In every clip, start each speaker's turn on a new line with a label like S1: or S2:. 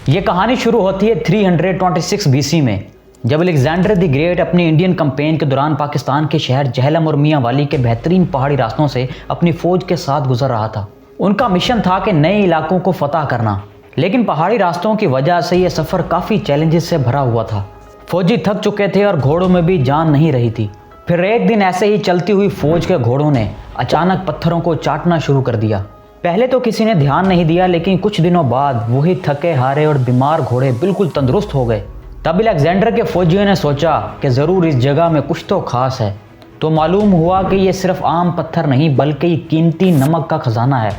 S1: ये कहानी शुरू होती है 326 BC में, जब अलेक्जेंडर द ग्रेट अपनी इंडियन कैंपेन के दौरान पाकिस्तान के शहर जहलम और मियां वाली के बेहतरीन पहाड़ी रास्तों से अपनी फौज के साथ गुजर रहा था। उनका मिशन था कि नए इलाकों को फतह करना, लेकिन पहाड़ी रास्तों की वजह से यह सफ़र काफ़ी चैलेंजेस से भरा हुआ था। फौजी थक चुके थे और घोड़ों में भी जान नहीं रही थी। फिर एक दिन ऐसे ही चलती हुई फौज के घोड़ों ने अचानक पत्थरों को चाटना शुरू कर दिया। पहले तो किसी ने ध्यान नहीं दिया, लेकिन कुछ दिनों बाद वही थके हारे और बीमार घोड़े बिल्कुल तंदुरुस्त हो गए। तब अलेक्जेंडर के फौजियों ने सोचा कि ज़रूर इस जगह में कुछ तो खास है। तो मालूम हुआ कि ये सिर्फ आम पत्थर नहीं बल्कि कीमती नमक का खजाना है।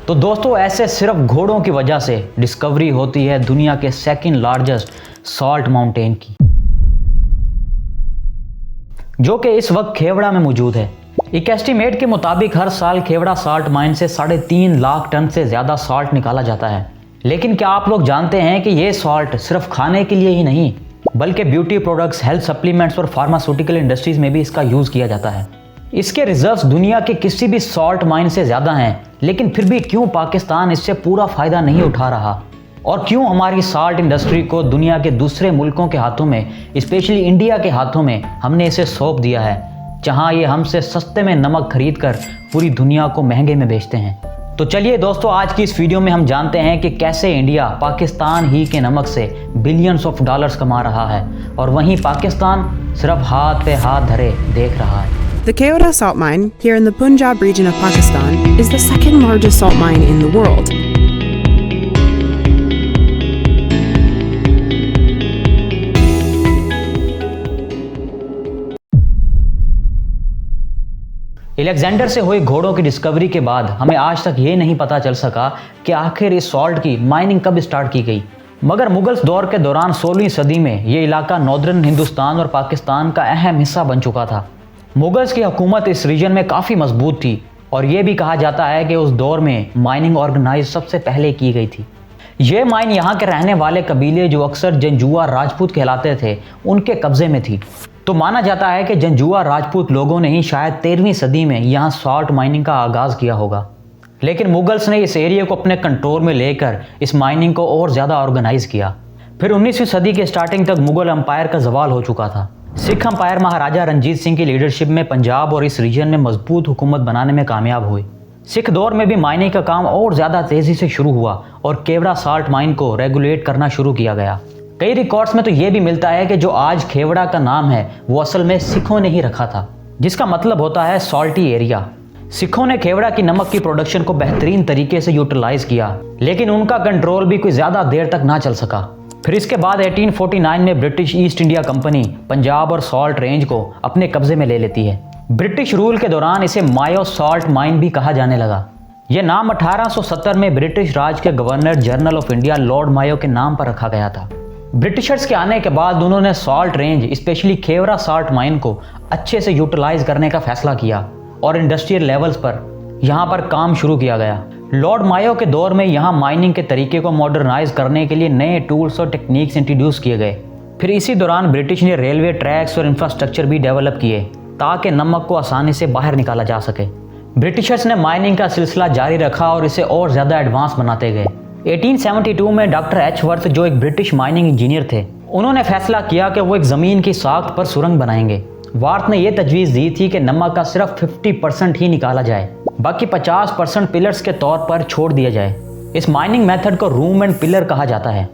S1: तो दोस्तों, ऐसे सिर्फ घोड़ों की वजह से डिस्कवरी होती है दुनिया के सेकंड लार्जेस्ट सॉल्ट माउंटेन की, जो कि इस वक्त खेवड़ा में मौजूद है। एक एस्टीमेट के मुताबिक हर साल खेवड़ा साल्ट माइन से 3.5 लाख टन से ज़्यादा साल्ट निकाला जाता है। लेकिन क्या आप लोग जानते हैं कि ये साल्ट सिर्फ खाने के लिए ही नहीं, बल्कि ब्यूटी प्रोडक्ट्स, हेल्थ सप्लीमेंट्स और फार्मास्यूटिकल इंडस्ट्रीज़ में भी इसका यूज़ किया जाता है। इसके रिजर्व्स दुनिया के किसी भी साल्ट माइन से ज़्यादा हैं, लेकिन फिर भी क्यों पाकिस्तान इससे पूरा फ़ायदा नहीं उठा रहा, और क्यों हमारी साल्ट इंडस्ट्री को दुनिया के दूसरे मुल्कों के हाथों में, स्पेशली इंडिया के हाथों में हमने इसे सौंप दिया है, जहां ये हमसे सस्ते में नमक खरीद कर पूरी दुनिया को महंगे में बेचते हैं। तो चलिए दोस्तों, आज की इस वीडियो में हम जानते हैं कि कैसे इंडिया पाकिस्तान ही के नमक से बिलियंस ऑफ डॉलर्स कमा रहा है, और वहीं पाकिस्तान सिर्फ हाथ पे हाथ धरे देख रहा है।
S2: The Kewada salt mine, here in the Punjab region of Pakistan, is the second largest salt mine in the world.
S1: Alexander से हुई घोड़ों की डिस्कवरी के बाद हमें आज तक ये नहीं पता चल सका कि आखिर इस सॉल्ट की माइनिंग कब स्टार्ट की गई। मगर मुगल्स दौर के दौरान 16वीं सदी में ये इलाका नॉर्दर्न हिंदुस्तान और पाकिस्तान का अहम हिस्सा बन चुका था। मुगल्स की हुकूमत इस रीजन में काफ़ी मजबूत थी, और ये भी कहा जाता है कि उस दौर में माइनिंग ऑर्गेनाइज सबसे पहले की गई थी। ये माइन यहाँ के रहने वाले कबीले, जो अक्सर जंजुआ राजपूत कहलाते थे, उनके कब्जे में थी। तो माना जाता है कि जंजुआ राजपूत लोगों ने ही शायद 13वीं सदी में यहाँ सॉल्ट माइनिंग का आगाज़ किया होगा। लेकिन मुगल्स ने इस एरिया को अपने कंट्रोल में लेकर इस माइनिंग को और ज़्यादा ऑर्गेनाइज किया। फिर 19वीं सदी के स्टार्टिंग तक मुगल एम्पायर का जवाल हो चुका था। सिख एम्पायर महाराजा रंजीत सिंह की लीडरशिप में पंजाब और इस रीजन में मजबूत हुकूमत बनाने में कामयाब हुई। सिख दौर में भी माइनिंग का काम और ज़्यादा तेज़ी से शुरू हुआ और केवड़ा साल्ट माइन को रेगुलेट करना शुरू किया गया। कई रिकॉर्ड्स में तो ये भी मिलता है कि जो आज खेवड़ा का नाम है वो असल में सिखों ने ही रखा था, जिसका मतलब होता है सॉल्टी एरिया। सिखों ने खेवड़ा की नमक की प्रोडक्शन को बेहतरीन तरीके से यूटिलाइज किया, लेकिन उनका कंट्रोल भी कोई ज़्यादा देर तक ना चल सका। फिर इसके बाद 1849 में British east India company Punjab और सॉल्ट रेंज को अपने कब्जे में ले लेती है। ब्रिटिश रूल के दौरान इसे मायो सॉल्ट माइन भी कहा जाने लगा। यह नाम 1870 में ब्रिटिश राज के governor general of India Lord Mayo के नाम पर रखा गया था। ब्रिटिशर्स के आने के बाद उन्होंने salt range, specially Khewra salt mine को अच्छे से यूटिलाइज करने का फैसला किया और इंडस्ट्रियल लेवल्स पर यहाँ पर काम शुरू किया गया। लॉर्ड मायो के दौर में यहाँ माइनिंग के तरीके को मॉडर्नाइज करने के लिए नए टूल्स और टेक्निक्स इंट्रोड्यूस किए गए। फिर इसी दौरान ब्रिटिश ने रेलवे ट्रैक्स और इंफ्रास्ट्रक्चर भी डेवलप किए ताकि नमक को आसानी से बाहर निकाला जा सके। ब्रिटिशर्स ने माइनिंग का सिलसिला जारी रखा और इसे और ज़्यादा एडवांस बनाते गए। 1872 में डॉक्टर एच वर्थ, जो एक ब्रिटिश माइनिंग इंजीनियर थे, उन्होंने फैसला किया कि वो एक ज़मीन की साख्त पर सुरंग बनाएंगे। वार्थ ने यह तजवीज़ दी थी कि नमक का सिर्फ 50% ही निकाला जाए, बाकी 50% पिलर्स के तौर पर छोड़ दिया जाए। इस माइनिंग मेथड को रूम एंड पिलर कहा जाता है,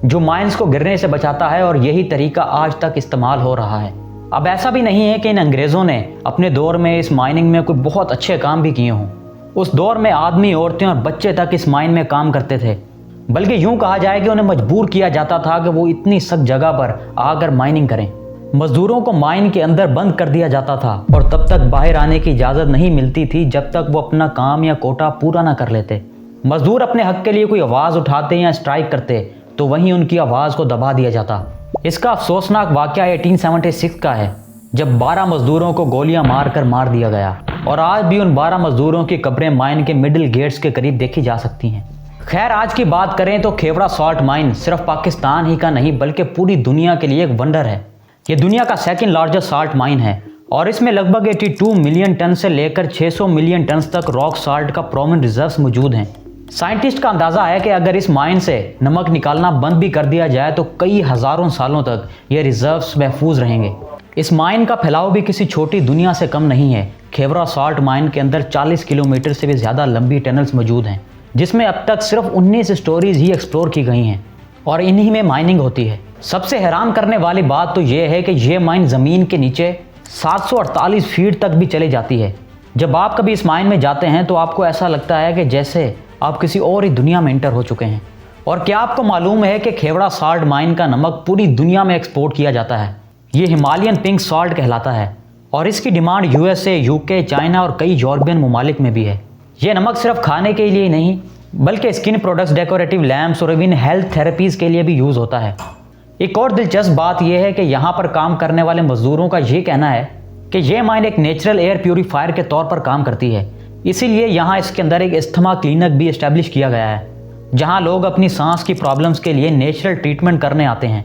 S1: जो माइंस को गिरने से बचाता है, और यही तरीका आज तक इस्तेमाल हो रहा है। अब ऐसा भी नहीं है कि इन अंग्रेज़ों ने अपने दौर में इस माइनिंग में कोई बहुत अच्छे काम भी किए हों। उस दौर में आदमी, औरतें और बच्चे तक इस माइन में काम करते थे, बल्कि यूँ कहा जाए कि उन्हें मजबूर किया जाता था कि वो इतनी सख्त जगह पर आकर माइनिंग करें। मजदूरों को माइन के अंदर बंद कर दिया जाता था और तब तक बाहर आने की इजाज़त नहीं मिलती थी जब तक वो अपना काम या कोटा पूरा ना कर लेते। मजदूर अपने हक के लिए कोई आवाज़ उठाते या स्ट्राइक करते तो वहीं उनकी आवाज़ को दबा दिया जाता। इसका अफसोसनाक वाक़या 1876 का है, जब 12 मजदूरों को गोलियां मारकर मार दिया गया, और आज भी उन 12 मजदूरों की कब्रें माइन के मिडिल गेट्स के करीब देखी जा सकती हैं। खैर, आज की बात करें तो खेवड़ा सॉल्ट माइन सिर्फ पाकिस्तान ही का नहीं बल्कि पूरी दुनिया के लिए एक वंडर है। ये दुनिया का सेकंड लार्जेस्ट साल्ट माइन है और इसमें लगभग 82 मिलियन टन से लेकर 600 मिलियन टन तक रॉक साल्ट का प्रोमिनेंट रिजर्व्स मौजूद हैं। साइंटिस्ट का अंदाज़ा है कि अगर इस माइन से नमक निकालना बंद भी कर दिया जाए तो कई हज़ारों सालों तक ये रिजर्व्स महफूज रहेंगे। इस माइन का फैलाव भी किसी छोटी दुनिया से कम नहीं है। खेवरा सॉल्ट माइन के अंदर 40 किलोमीटर से भी ज़्यादा लंबी टनल्स मौजूद हैं, जिसमें अब तक सिर्फ 19 स्टोरीज ही एक्सप्लोर की गई हैं और इन्हीं में माइनिंग होती है। सबसे हैरान करने वाली बात तो ये है कि ये माइन ज़मीन के नीचे 748 फीट तक भी चली जाती है। जब आप कभी इस माइन में जाते हैं तो आपको ऐसा लगता है कि जैसे आप किसी और ही दुनिया में एंटर हो चुके हैं। और क्या आपको मालूम है कि खेवड़ा सॉल्ट माइन का नमक पूरी दुनिया में एक्सपोर्ट किया जाता है। ये हिमालयन पिंक सॉल्ट कहलाता है और इसकी डिमांड यूएसए, यूके, चाइना और कई यूरोपियन ममालिक में भी है। ये नमक सिर्फ खाने के लिए नहीं बल्कि स्किन प्रोडक्ट्स, डेकोरेटिव लैम्प्स और इवन हेल्थ थेरेपीज़ के लिए भी यूज़ होता है। एक और दिलचस्प बात यह है कि यहाँ पर काम करने वाले मजदूरों का ये कहना है कि ये माइन एक नेचुरल एयर प्यूरीफायर के तौर पर काम करती है। इसीलिए यहाँ इसके अंदर एक अस्थमा क्लिनिक भी इस्टेब्लिश किया गया है, जहाँ लोग अपनी सांस की प्रॉब्लम्स के लिए नेचुरल ट्रीटमेंट करने आते हैं।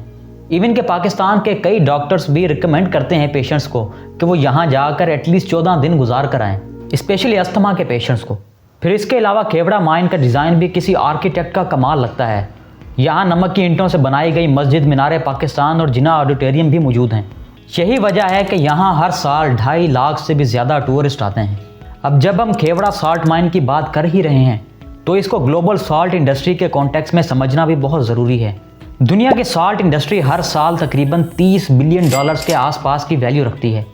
S1: इवन के पाकिस्तान के कई डॉक्टर्स भी रिकमेंड करते हैं पेशेंट्स को कि वो यहाँ जाकर एटलीस्ट 14 दिन गुजार कर आएँ, स्पेशली अस्थमा के पेशेंट्स को। फिर इसके अलावा खेवड़ा माइन का डिज़ाइन भी किसी आर्किटेक्ट का कमाल लगता है। यहाँ नमक की ईंटों से बनाई गई मस्जिद, मीनार पाकिस्तान और जिना ऑडिटोरियम भी मौजूद हैं। यही वजह है कि यहाँ हर साल 2.5 लाख से भी ज़्यादा टूरिस्ट आते हैं। अब जब हम खेवड़ा सॉल्ट माइन की बात कर ही रहे हैं तो इसको ग्लोबल सॉल्ट इंडस्ट्री के कॉन्टेक्स्ट में समझना भी बहुत ज़रूरी है। दुनिया की सॉल्ट इंडस्ट्री हर साल तकरीबन $30 बिलियन के आसपास की वैल्यू रखती है।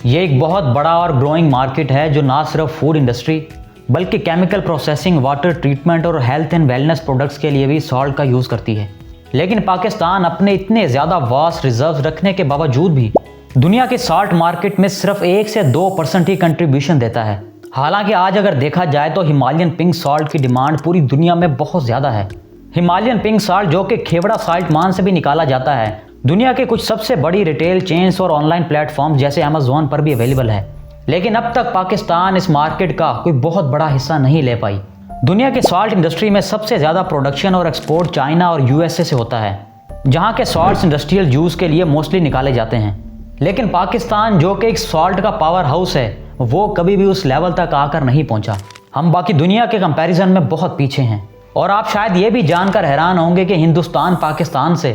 S1: ये एक बहुत बड़ा और ग्रोइंग मार्केट है जो ना सिर्फ फूड इंडस्ट्री बल्कि केमिकल प्रोसेसिंग, वाटर ट्रीटमेंट और हेल्थ एंड वेलनेस प्रोडक्ट्स के लिए भी सॉल्ट का यूज़ करती है। लेकिन पाकिस्तान अपने इतने ज़्यादा वास्ट रिजर्व रखने के बावजूद भी दुनिया के सॉल्ट मार्केट में सिर्फ 1 से 2% ही कंट्रीब्यूशन देता है। हालांकि आज अगर देखा जाए तो हिमालयन पिंक सॉल्ट की डिमांड पूरी दुनिया में बहुत ज़्यादा है। हिमालयन पिंक सॉल्ट जो कि खेवड़ा सॉल्ट माइन से भी निकाला जाता है, दुनिया के कुछ सबसे बड़ी रिटेल चेन्स और ऑनलाइन प्लेटफॉर्म जैसे अमेज़ॉन पर भी अवेलेबल है। लेकिन अब तक पाकिस्तान इस मार्केट का कोई बहुत बड़ा हिस्सा नहीं ले पाई। दुनिया के सॉल्ट इंडस्ट्री में सबसे ज़्यादा प्रोडक्शन और एक्सपोर्ट चाइना और यूएसए से होता है, जहाँ के सॉल्ट्स इंडस्ट्रियल यूज़ के लिए मोस्टली निकाले जाते हैं। लेकिन पाकिस्तान जो कि एक सॉल्ट का पावर हाउस है, वो कभी भी उस लेवल तक आकर नहीं पहुंचा। हम बाकी दुनिया के कंपैरिजन में बहुत पीछे हैं। और आप शायद ये भी जानकर हैरान होंगे कि हिंदुस्तान पाकिस्तान से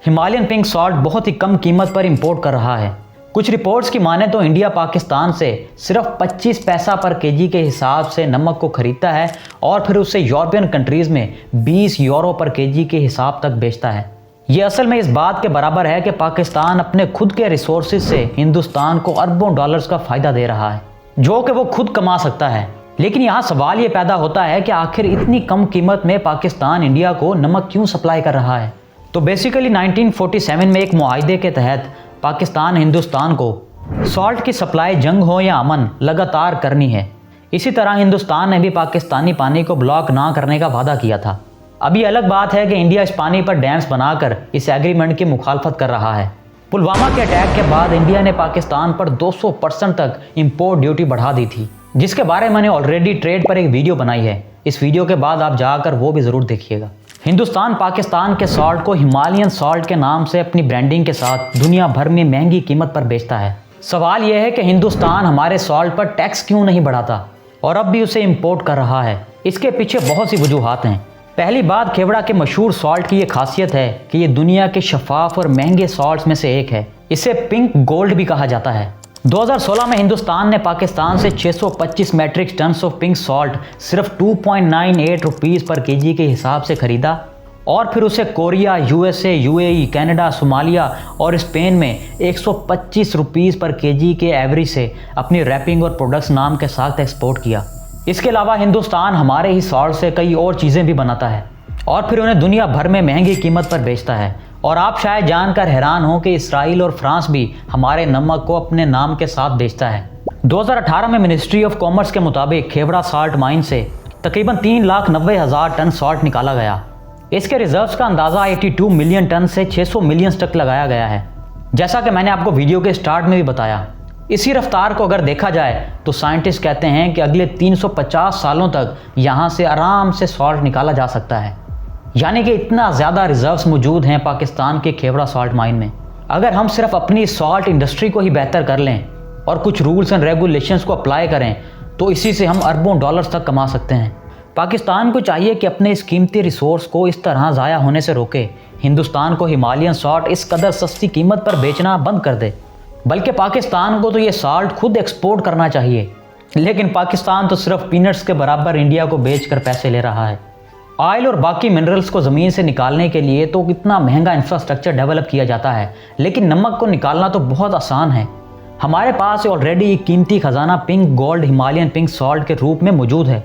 S1: हिमालयन पिंक सॉल्ट बहुत ही कम कीमत पर इंपोर्ट कर रहा है। कुछ रिपोर्ट्स की माने तो इंडिया पाकिस्तान से सिर्फ 25 पैसा पर केजी के हिसाब से नमक को खरीदता है और फिर उसे यूरोपियन कंट्रीज़ में 20 यूरो पर केजी के हिसाब तक बेचता है। ये असल में इस बात के बराबर है कि पाकिस्तान अपने खुद के रिसोर्सेज से हिंदुस्तान को अरबों डॉलर्स का फ़ायदा दे रहा है, जो कि वो खुद कमा सकता है। लेकिन यहाँ सवाल ये पैदा होता है कि आखिर इतनी कम कीमत में पाकिस्तान इंडिया को नमक क्यों सप्लाई कर रहा है। तो बेसिकली 1947 में एक मुआहदे के तहत पाकिस्तान हिंदुस्तान को सॉल्ट की सप्लाई, जंग हो या अमन, लगातार करनी है। इसी तरह हिंदुस्तान ने भी पाकिस्तानी पानी को ब्लॉक ना करने का वादा किया था। अभी अलग बात है कि इंडिया इस पानी पर डैम्स बनाकर इस एग्रीमेंट की मुखालफत कर रहा है। पुलवामा के अटैक के बाद इंडिया ने पाकिस्तान पर 200% तक इंपोर्ट ड्यूटी बढ़ा दी थी, जिसके बारे में मैंने ऑलरेडी ट्रेड पर एक वीडियो बनाई है। इस वीडियो के बाद आप जाकर वो भी ज़रूर देखिएगा। हिंदुस्तान पाकिस्तान के सॉल्ट को हिमालयन सॉल्ट के नाम से अपनी ब्रांडिंग के साथ दुनिया भर में महंगी कीमत पर बेचता है। सवाल यह है कि हिंदुस्तान हमारे सॉल्ट पर टैक्स क्यों नहीं बढ़ाता और अब भी उसे इंपोर्ट कर रहा है। इसके पीछे बहुत सी वजूहात हैं। पहली बात, खेवड़ा के मशहूर सॉल्ट की ये खासियत है कि ये दुनिया के शफाफ और महंगे सॉल्ट्स में से एक है। इसे पिंक गोल्ड भी कहा जाता है। 2016 में हिंदुस्तान ने पाकिस्तान से 625 metric ton of pink salt सिर्फ 2.98 रुपीज़ पर केजी के हिसाब से खरीदा और फिर उसे Korea, USA, UAE, Canada, Somalia और स्पेन में 125 रुपीज़ पर केजी के एवरेज से अपनी रैपिंग और प्रोडक्ट्स नाम के साथ एक्सपोर्ट किया। इसके अलावा हिंदुस्तान हमारे ही सॉल्ट से कई और चीज़ें भी बनाता है और फिर उन्हें दुनिया भर में महंगी कीमत पर बेचता है। और आप शायद जानकर हैरान हो कि इसराइल और फ्रांस भी हमारे नमक को अपने नाम के साथ बेचता है। 2018 में मिनिस्ट्री ऑफ कॉमर्स के मुताबिक खेवड़ा सॉल्ट माइन से तकरीबन 3,90,000 टन सॉल्ट निकाला गया। इसके रिजर्व्स का अंदाज़ा 82 मिलियन टन से 600 मिलियन तक लगाया गया है, जैसा कि मैंने आपको वीडियो के स्टार्ट में भी बताया। इसी रफ्तार को अगर देखा जाए तो साइंटिस्ट कहते हैं कि अगले 350 सालों तक यहाँ से आराम से सॉल्ट निकाला जा सकता है। यानी कि इतना ज़्यादा रिजर्व्स मौजूद हैं पाकिस्तान के खेवड़ा सॉल्ट माइन में। अगर हम सिर्फ अपनी सॉल्ट इंडस्ट्री को ही बेहतर कर लें और कुछ रूल्स एंड रेगुलेशंस को अप्लाई करें तो इसी से हम अरबों डॉलर्स तक कमा सकते हैं। पाकिस्तान को चाहिए कि अपने इस कीमती रिसोर्स को इस तरह ज़ाया होने से रोके। हिंदुस्तान को हिमालयन सॉल्ट इस कदर सस्ती कीमत पर बेचना बंद कर दे। बल्कि पाकिस्तान को तो ये सॉल्ट खुद एक्सपोर्ट करना चाहिए। लेकिन पाकिस्तान तो सिर्फ पीनट्स के बराबर इंडिया को बेचकर पैसे ले रहा है। ऑयल और बाकी मिनरल्स को ज़मीन से निकालने के लिए तो कितना महंगा इंफ्रास्ट्रक्चर डेवलप किया जाता है, लेकिन नमक को निकालना तो बहुत आसान है। हमारे पास ऑलरेडी एक कीमती खजाना pink gold Himalayan pink salt के रूप में मौजूद है।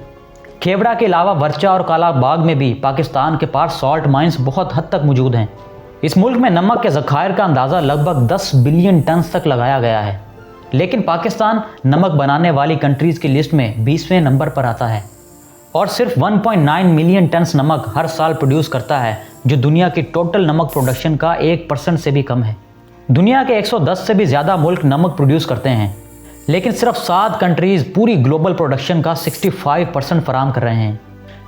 S1: खेवड़ा के अलावा वर्चा और काला बाग में भी पाकिस्तान के पास सॉल्ट माइंस बहुत हद तक मौजूद हैं। इस मुल्क में नमक के ज़खायर का अंदाज़ा लगभग 10 बिलियन टन तक लगाया गया है। लेकिन पाकिस्तान नमक बनाने वाली कंट्रीज़ की लिस्ट में 20वें नंबर पर आता है और सिर्फ 1.9 मिलियन टन नमक हर साल प्रोड्यूस करता है, जो दुनिया की टोटल नमक प्रोडक्शन का 1% से भी कम है। दुनिया के 110 से भी ज़्यादा मुल्क नमक प्रोड्यूस करते हैं, लेकिन सिर्फ 7 कंट्रीज़ पूरी ग्लोबल प्रोडक्शन का 65% फराहम कर रहे हैं।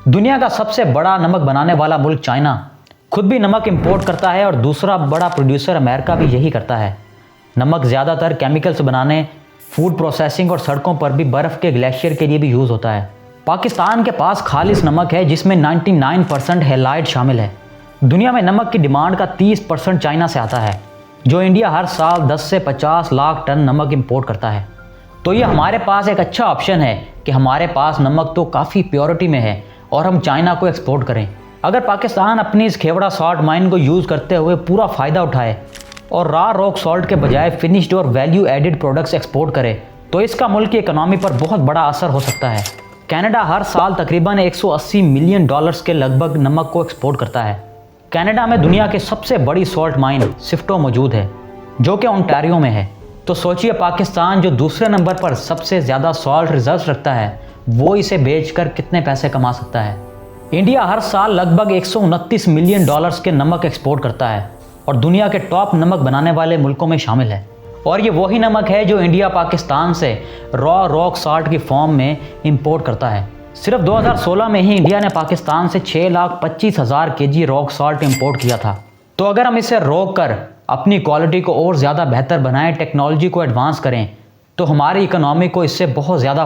S1: दुनिया का सबसे बड़ा नमक बनाने वाला मुल्क चाइना खुद भी नमक इंपोर्ट करता है और दूसरा बड़ा प्रोड्यूसर अमेरिका भी यही करता है। नमक ज़्यादातर केमिकल्स बनाने, फूड प्रोसेसिंग और सड़कों पर भी बर्फ़ के ग्लेशियर के लिए भी यूज़ होता है। पाकिस्तान के पास खालिस नमक है जिसमें 99% हैलाइड शामिल है। दुनिया में नमक की डिमांड का 30% चाइना से आता है, जो इंडिया हर साल 10 से 50 लाख टन नमक इंपोर्ट करता है। तो ये हमारे पास एक अच्छा ऑप्शन है कि हमारे पास नमक तो काफ़ी प्योरिटी में है और हम चाइना को एक्सपोर्ट करें। अगर पाकिस्तान अपनी इस खेवड़ा सॉल्ट माइन को यूज़ करते हुए पूरा फ़ायदा उठाए और रॉ रॉक सॉल्ट के बजाय फिनिश्ड और वैल्यू एडिड प्रोडक्ट्स एक्सपोर्ट करे, तो इसका मुल्क की इकनॉमी पर बहुत बड़ा असर हो सकता है। कनाडा हर साल तकरीबन 180 मिलियन डॉलर्स के लगभग नमक को एक्सपोर्ट करता है। कनाडा में दुनिया की सबसे बड़ी सॉल्ट माइन सिफ्टो मौजूद है, जो कि ओंटारियो में है। तो सोचिए पाकिस्तान जो दूसरे नंबर पर सबसे ज़्यादा सॉल्ट रिजर्व्स रखता है, वो इसे बेचकर कितने पैसे कमा सकता है। इंडिया हर साल लगभग 129 मिलियन डॉलर्स के नमक एक्सपोर्ट करता है और दुनिया के टॉप नमक बनाने वाले मुल्कों में शामिल है। और ये वही नमक है जो इंडिया पाकिस्तान से रॉ रॉक सॉल्ट की फॉर्म में इंपोर्ट करता है। सिर्फ 2016 में ही इंडिया ने पाकिस्तान से 6,25,000 kg रॉक सॉल्ट इंपोर्ट किया था। तो अगर हम इसे रोक कर अपनी क्वालिटी को और ज़्यादा बेहतर बनाएं, टेक्नोलॉजी को एडवांस करें, तो हमारी इकोनॉमी को इससे बहुत ज़्यादा